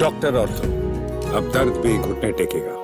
Doctor ortho, अब दर्द भी घुटने टेकेगा।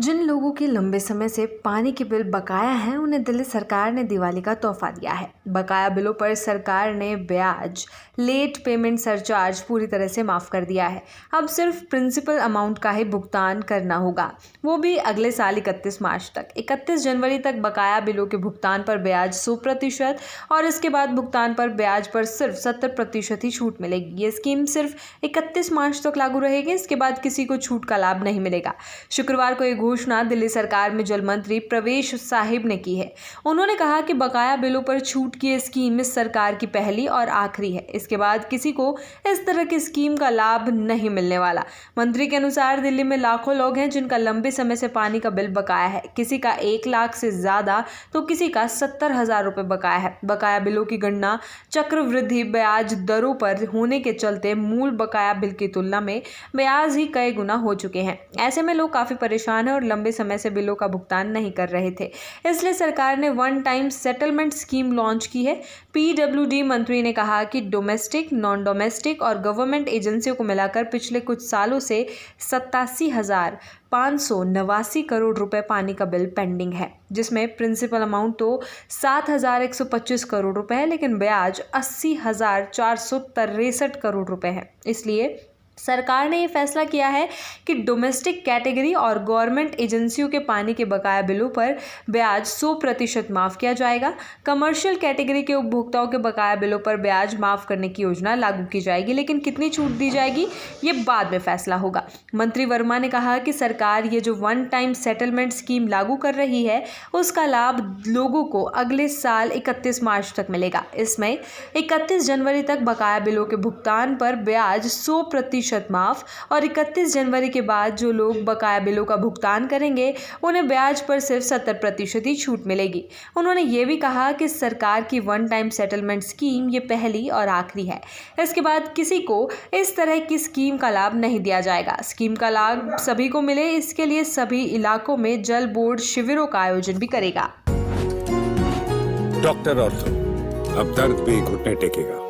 जिन लोगों के लंबे समय से पानी के बिल बकाया हैं उन्हें दिल्ली सरकार ने दिवाली का तोहफा दिया है। बकाया बिलों पर सरकार ने ब्याज, लेट पेमेंट सरचार्ज पूरी तरह से माफ़ कर दिया है। अब सिर्फ प्रिंसिपल अमाउंट का ही भुगतान करना होगा, वो भी अगले साल 31 मार्च तक। 31 जनवरी तक बकाया बिलों के भुगतान पर ब्याज 100% और इसके बाद भुगतान पर ब्याज पर सिर्फ 70% ही छूट मिलेगी। ये स्कीम सिर्फ 31 मार्च तक लागू रहेगी, इसके बाद किसी को छूट का लाभ नहीं मिलेगा। शुक्रवार को एक घोषणा दिल्ली सरकार में जल मंत्री प्रवेश साहिब ने की है। उन्होंने कहा कि बकाया बिलों पर छूट की स्कीम इस सरकार की पहली और आखिरी है। इसके बाद किसी को इस तरह की स्कीम का लाभ नहीं मिलने वाला। मंत्री के अनुसार दिल्ली में लाखों लोग हैं जिनका लंबे समय से पानी का बिल बकाया है। किसी का 1 लाख से ज्यादा तो किसी का 70,000 रुपए बकाया है। बकाया बिलों की गणना चक्रवृद्धि ब्याज दरों पर होने के चलते मूल बकाया बिल की तुलना में ब्याज ही कई गुना हो चुके हैं। ऐसे में लोग काफी परेशान हैं और लंबे समय से बिलों का भुगतान नहीं कर रहे थे। इसलिए सरकार ने one time settlement scheme launch की है। पीडब्ल्यूडी मंत्री ने कहा कि डोमेस्टिक, नॉन डोमेस्टिक और गवर्नमेंट एजेंसियों को मिलाकर पिछले कुछ सालों से 87,589 करोड़ रुपए पानी का बिल पेंडिंग है, जिसमें प्रिंसिपल अमाउंट तो 7,125 करोड़ रुपए है, लेकिन ब्याज 80,463 करोड़ रुपए है। इसलिए सरकार ने ये फैसला किया है कि डोमेस्टिक कैटेगरी और गवर्नमेंट एजेंसियों के पानी के बकाया बिलों पर ब्याज 100% माफ़ किया जाएगा। कमर्शियल कैटेगरी के उपभोक्ताओं के बकाया बिलों पर ब्याज माफ़ करने की योजना लागू की जाएगी, लेकिन कितनी छूट दी जाएगी ये बाद में फैसला होगा। मंत्री वर्मा ने कहा कि सरकार ये जो वन टाइम सेटलमेंट स्कीम लागू कर रही है उसका लाभ लोगों को अगले साल 31 मार्च तक मिलेगा। इसमें 31 जनवरी तक बकाया बिलों के भुगतान पर ब्याज 100% माफ और 31 जनवरी के बाद जो लोग बकाया बिलों का भुगतान करेंगे उन्हें ब्याज पर सिर्फ 70% ही छूट मिलेगी। उन्होंने ये भी कहा कि सरकार की वन टाइम सेटलमेंट स्कीम ये पहली और आखिरी है। इसके बाद किसी को इस तरह की स्कीम का लाभ नहीं दिया जाएगा। स्कीम का लाभ सभी को मिले, इसके लिए सभी इलाकों में जल बोर्ड शिविरों का आयोजन भी करेगा। डॉक्टर ऑर्थो, अब दर्द भी घुटने टेकेगा।